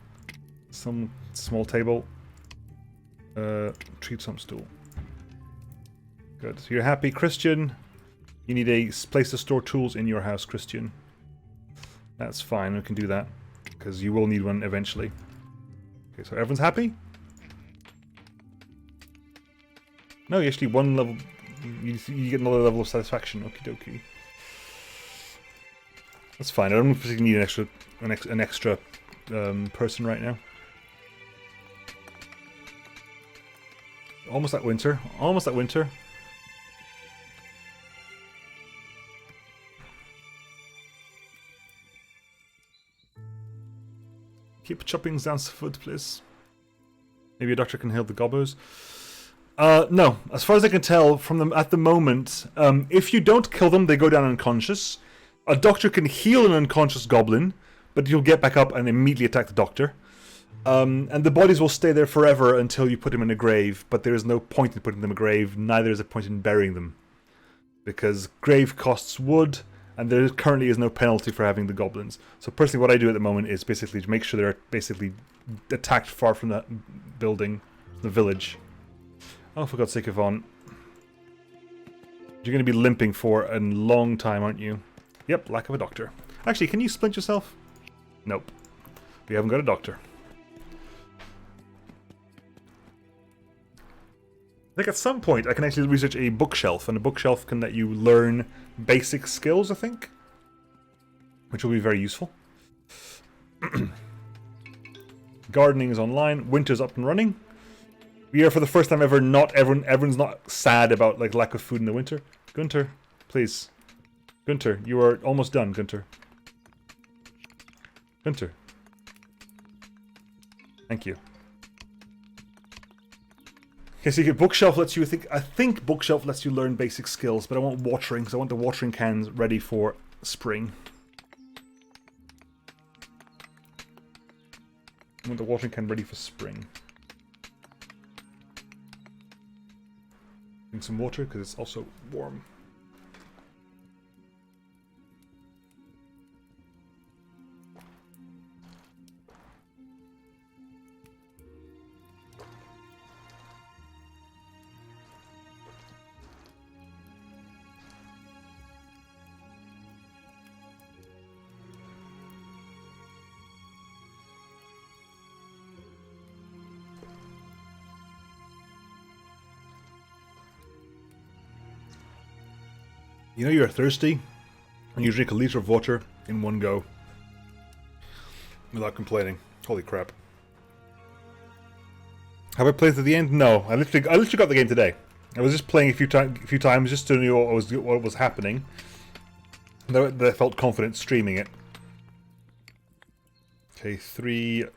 Some small table. Treat some stool. Good. So you're happy, Christian. You need a place to store tools in your house, Christian. That's fine. We can do that because you will need one eventually. Okay, so everyone's happy. No, you actually one level. You get another level of satisfaction. Okie dokie. That's fine. I don't particularly need an extra person right now. Almost like winter. Almost like winter. Keep chopping down some food, please. Maybe a doctor can heal the gobos. No. As far as I can tell from them at the moment, if you don't kill them, they go down unconscious. A doctor can heal an unconscious goblin, but you'll get back up and immediately attack the doctor. And the bodies will stay there forever until you put them in a grave, but there is no point in putting them in a grave, neither is a point in burying them. Because grave costs wood, and there currently is no penalty for having the goblins. So personally what I do at the moment is basically to make sure they're basically attacked far from that building, the village. Oh, for God's sake, Yvonne. You're going to be limping for a long time, aren't you? Yep, lack of a doctor. Actually, can you splint yourself? Nope. We haven't got a doctor. I think at some point I can actually research a bookshelf, and a bookshelf can let you learn basic skills, I think. Which will be very useful. Gardening is online. Winter's up and running. We are, for the first time ever, everyone's not sad about like lack of food in the winter. Gunter, please. Gunter, you are almost done, Gunter. Gunter. Thank you. Okay, so you get bookshelf lets you I think bookshelf lets you learn basic skills, but I want watering, because I want the watering cans ready for spring. I want the watering can ready for spring. Drink some water because it's also warm. You know you're thirsty when you drink a liter of water in one go without complaining. Holy crap. Have I played to the end? No, I literally got the game today. I was just playing a few times just to know what was happening. That I felt confident streaming it. Okay, three of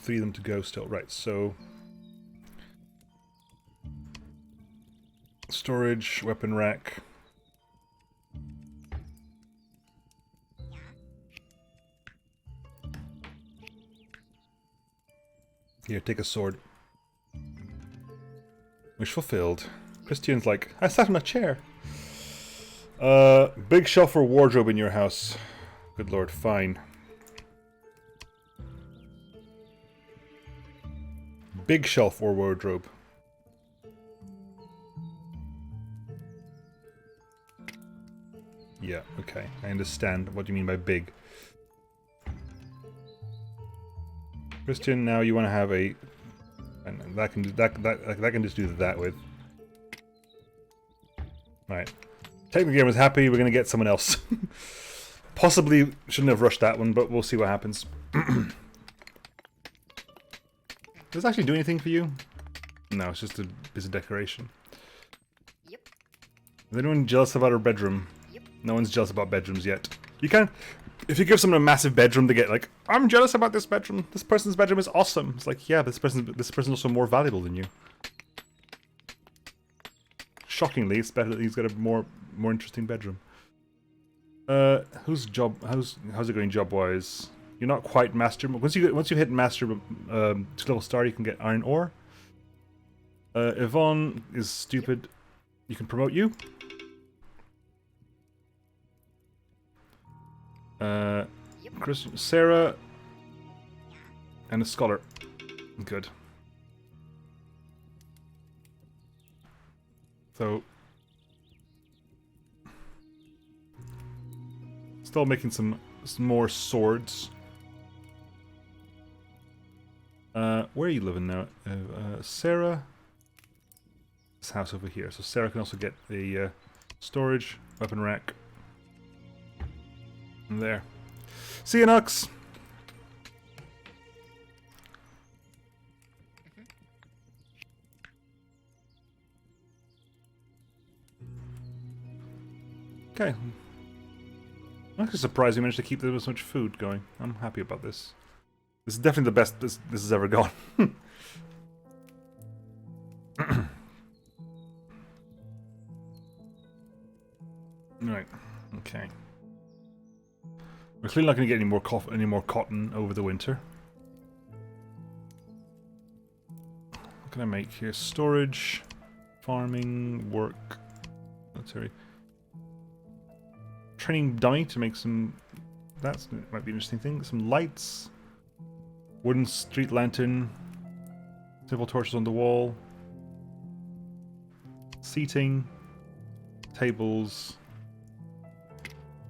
them to go still. Right, so storage, weapon rack. Here, take a sword. Wish fulfilled. Christian's like, I sat in a chair. Big shelf or wardrobe in your house. Good lord, fine. Big shelf or wardrobe. Yeah, okay. I understand what you mean by big. Christian, now you want to have a, and that can do that can just do that with. Right. Technically, game was happy. We're gonna get someone else. Possibly shouldn't have rushed that one, but we'll see what happens. Does this actually do anything for you? No, it's just a bit of decoration. Yep. Is anyone jealous about her bedroom? Yep. No one's jealous about bedrooms yet. You can, if you give someone a massive bedroom, they get like, I'm jealous about this bedroom. This person's bedroom is awesome. It's like, yeah, this person's also more valuable than you. Shockingly, it's better that he's got a more interesting bedroom. How's it going job wise? You're not quite master. Once you hit master to level star, you can get iron ore. Yvonne is stupid. You can promote you. Christian, Sarah, and a scholar. Good. So, still making some more swords. Where are you living now? Sarah. This house over here. So Sarah can also get a storage weapon rack. And there. See you, Nux. Okay. I'm actually surprised we managed to keep this much food going. I'm happy about this. This is definitely the best this has ever gone. Right. Okay. We're clearly not going to get any more cotton over the winter. What can I make here? Storage, farming, work, military. Training dummy to make some. That might be an interesting thing. Some lights, wooden street lantern, simple torches on the wall, seating, tables.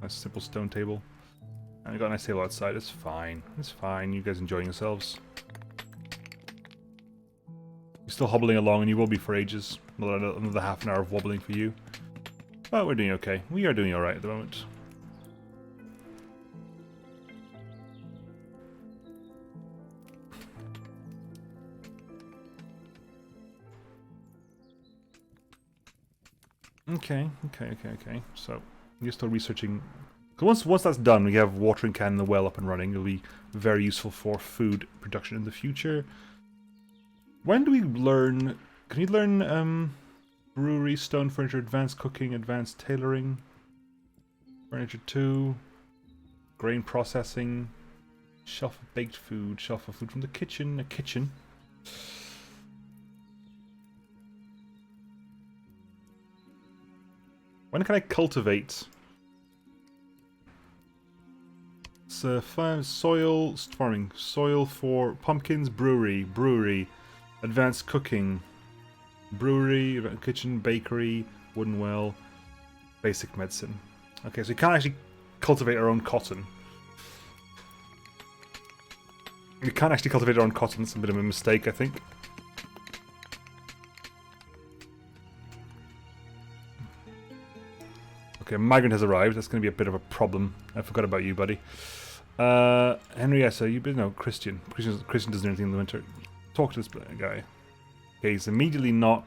Nice simple stone table. And we got a nice table outside. It's fine. It's fine. You guys enjoying yourselves. You're still hobbling along, and you will be for ages. Another half an hour of wobbling for you. But we're doing okay. We are doing alright at the moment. Okay. So, you're still researching. Once that's done, we have watering can in the well up and running. It'll be very useful for food production in the future. When do we learn? Can you learn brewery, stone furniture, advanced cooking, advanced tailoring, furniture 2, grain processing, Shelf of baked food. Shelf of food from the kitchen. A kitchen. When can I cultivate? So, soil, farming. Soil for pumpkins, brewery, advanced cooking, brewery, kitchen, bakery, wooden well, basic medicine. Okay, so we can't actually cultivate our own cotton. We can't actually cultivate our own cotton. That's a bit of a mistake, I think. Okay, a migrant has arrived. That's going to be a bit of a problem. I forgot about you, buddy. Henrietta, Christian. Christian doesn't do anything in the winter. Talk to this guy. Okay, he's immediately not...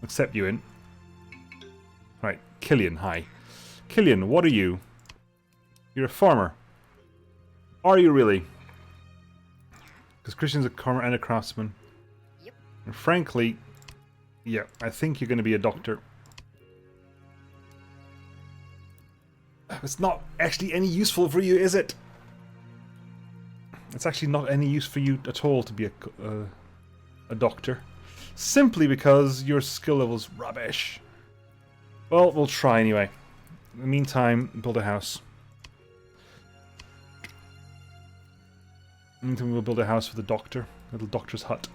accept you in. Right, Killian, hi. Killian, what are you? You're a farmer. Are you really? Because Christian's a farmer and a craftsman. Yep. And frankly, yeah, I think you're going to be a doctor. It's not actually any useful for you, is it? It's actually not any use for you at all to be a doctor. Simply because your skill level's rubbish. Well, we'll try anyway. In the meantime, build a house. In the meantime, we'll build a house for the doctor. A little doctor's hut.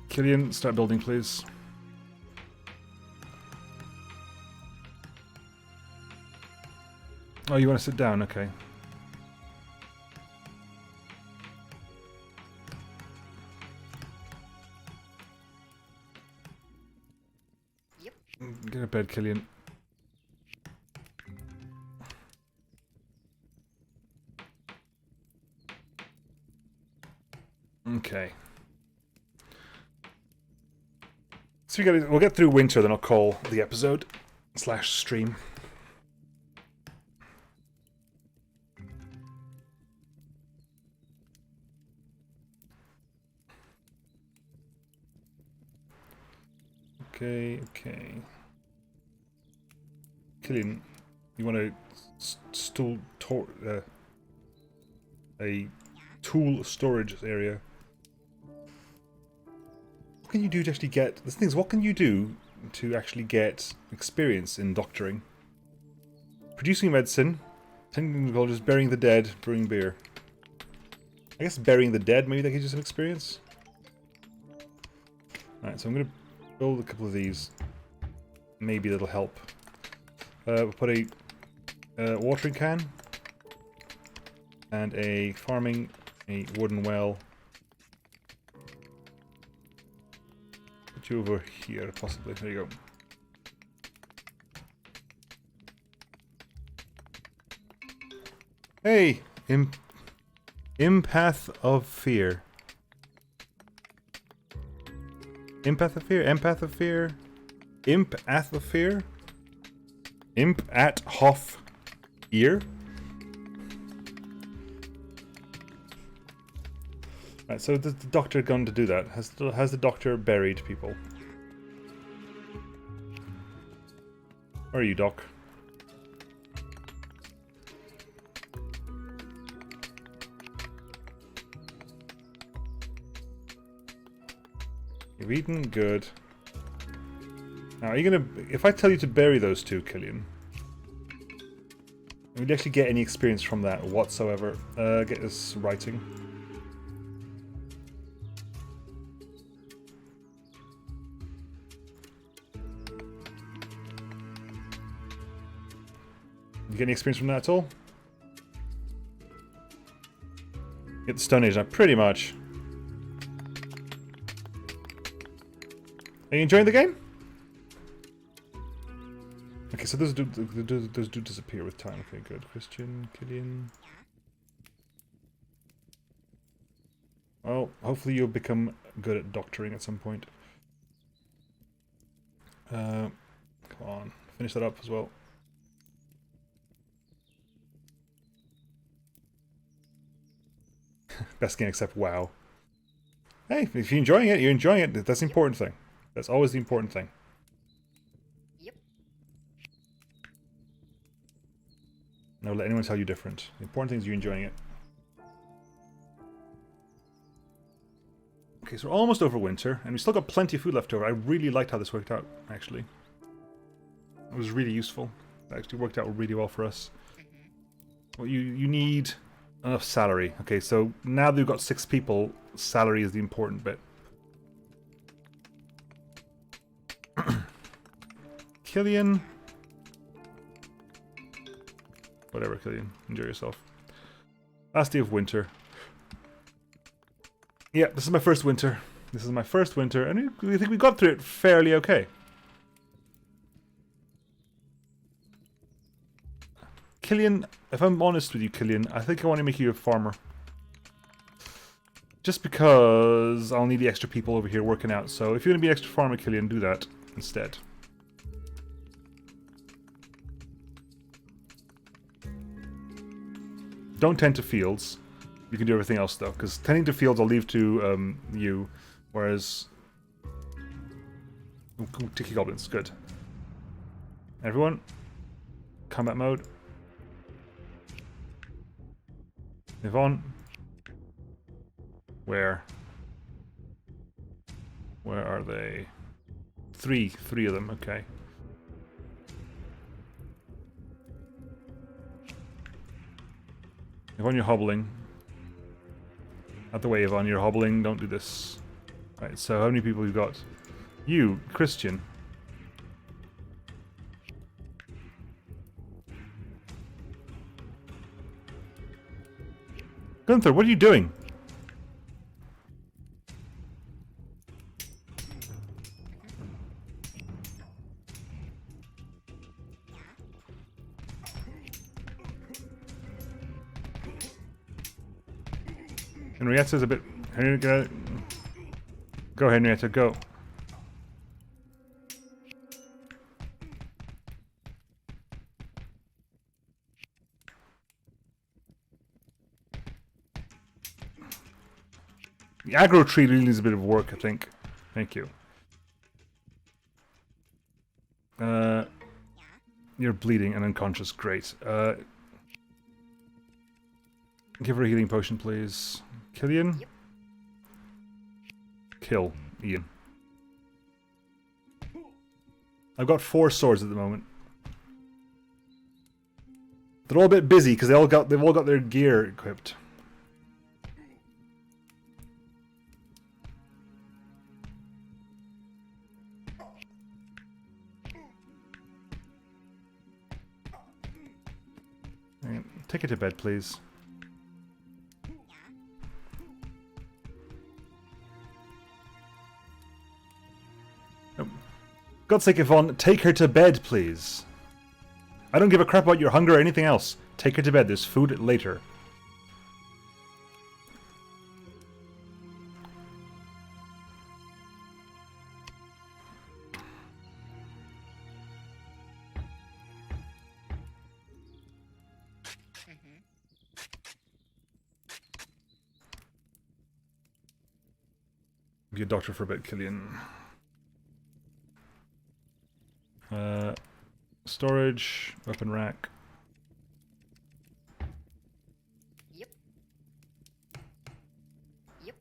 Killian, start building, please. Oh, you want to sit down? Okay. Yep. Get to bed, Killian. Okay. So we'll get through winter, then I'll call the episode / stream. Okay. Killian, you want a tool storage area? What can you do to actually get... The thing is, what can you do to actually get experience in doctoring? Producing medicine, tending to villages, burying the dead, brewing beer. I guess burying the dead, maybe that gives you some experience? Alright, so I'm going to build a couple of these. Maybe that'll help. We'll put a watering can. And a farming, a wooden well. Put you over here, possibly. There you go. Hey! Empath of fear. Empath of fear? Empath of fear? Imp-ath of fear? Imp at Hoff ear? Right, so the doctor going to do that? Has the doctor buried people? Where are you, Doc? You've eaten? Good. Now, are you gonna... If I tell you to bury those two, Killian... Will you actually get any experience from that whatsoever? Get this writing. You get any experience from that at all? Get the Stone Age now, pretty much. Are you enjoying the game? Okay, so those do disappear with time. Okay, good. Christian, Killian. Well, hopefully you'll become good at doctoring at some point. Come on. finish that up as well. Best game except WoW. Hey, if you're enjoying it, you're enjoying it. That's the important thing. That's always the important thing. Yep. Never let anyone tell you different. The important thing is you're enjoying it. Okay, so we're almost over winter, and we still got plenty of food left over. I really liked how this worked out, actually. It was really useful. It actually worked out really well for us. Well, you need enough salary. Okay, so now that we've got 6 people, salary is the important bit. Killian. Whatever, Killian. Enjoy yourself. Last day of winter. Yeah, this is my first winter. This is my first winter, and I think we got through it fairly okay. Killian, if I'm honest with you, Killian, I think I want to make you a farmer. Just because I'll need the extra people over here working out. So if you're going to be an extra farmer, Killian, do that instead. Don't tend to fields. You can do everything else though, because tending to fields I'll leave to you, whereas... Ooh, Tiki Goblins, good. Everyone, combat mode. Yvonne. Where are they? Three of them, okay. Yvonne, you're hobbling. Out the way, Yvonne, you're hobbling, don't do this. Right, so how many people you got? You, Christian. Gunther, what are you doing? Henrietta's a bit... Go, Henrietta, go. The aggro tree really needs a bit of work, I think. Thank you. You're bleeding and unconscious. Great. Give her a healing potion, please. Killian? Yep. Kill Ian. I've got 4 swords at the moment. They're all a bit busy because they've all got their gear equipped. Right, take it to bed, please. God's sake, Yvonne, take her to bed, please. I don't give a crap about your hunger or anything else. Take her to bed. There's food later. Be a doctor for a bit, Killian. Storage, weapon rack. Yep. Yep.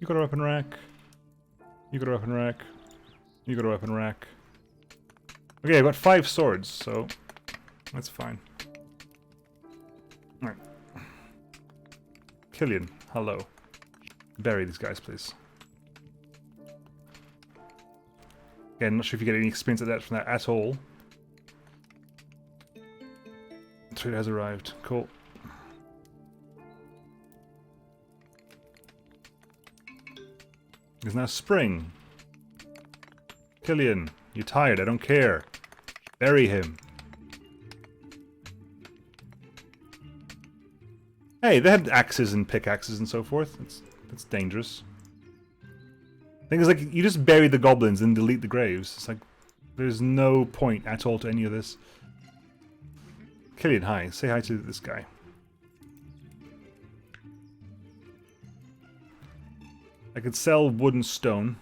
You got a weapon rack. You got a weapon rack. You got a weapon rack. Okay, I've got 5 swords, so that's fine. Alright. Killian, hello. Bury these guys, please. Again, not sure if you get any experience at that from that at all. Trader has arrived. Cool. It's now spring. Killian, you're tired, I don't care. Bury him. Hey, they had axes and pickaxes and so forth. That's dangerous. Thing is, like, you just bury the goblins and delete the graves. It's like, there's no point at all to any of this. Killian, hi. Say hi to this guy. I could sell wood and stone,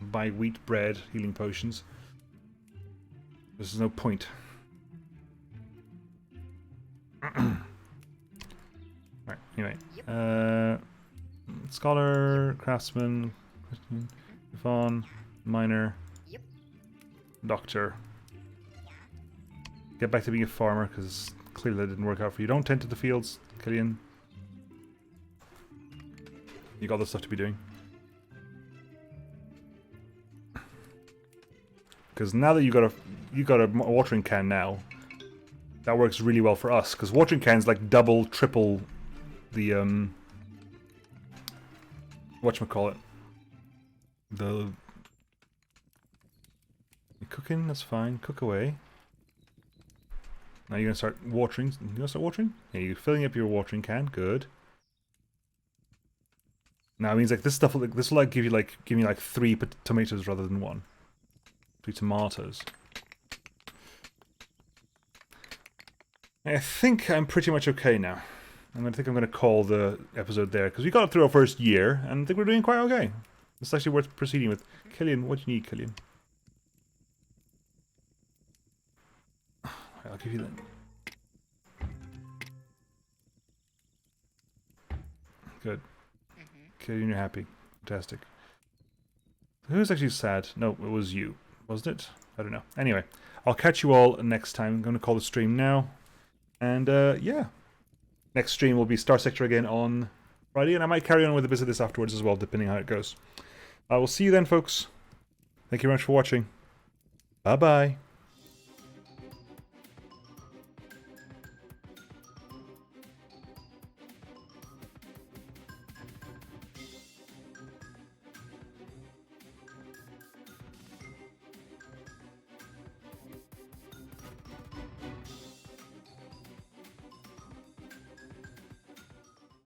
buy wheat, bread, healing potions. There's no point. Right, anyway. Scholar, craftsman, Yvonne, miner, Yep. doctor. Get back to being a farmer, because clearly that didn't work out for you. Don't tend to the fields, Killian. You got other stuff to be doing. Because now that you got a watering can now, that works really well for us. Because watering cans like double, triple the whatchamacallit. You cooking? That's fine. Cook away. Now you're gonna start watering. You gonna start watering? Yeah, you're filling up your watering can. Good. Now it means like this stuff. Like this will like give me like 3 tomatoes rather than 1. 3 tomatoes. I think I'm pretty much okay now. I think I'm going to call the episode there, because we got through our first year, and I think we're doing quite okay. It's actually worth proceeding with. Killian, what do you need, Killian? I'll give you that. Good. Killian, you're happy. Fantastic. Who's actually sad? No, it was you. Wasn't it? I don't know. Anyway, I'll catch you all next time. I'm going to call the stream now. And, yeah. Next stream will be Star Sector again on Friday, and I might carry on with a bit of this afterwards as well, depending how it goes. I will see you then, folks. Thank you very much for watching. Bye-bye.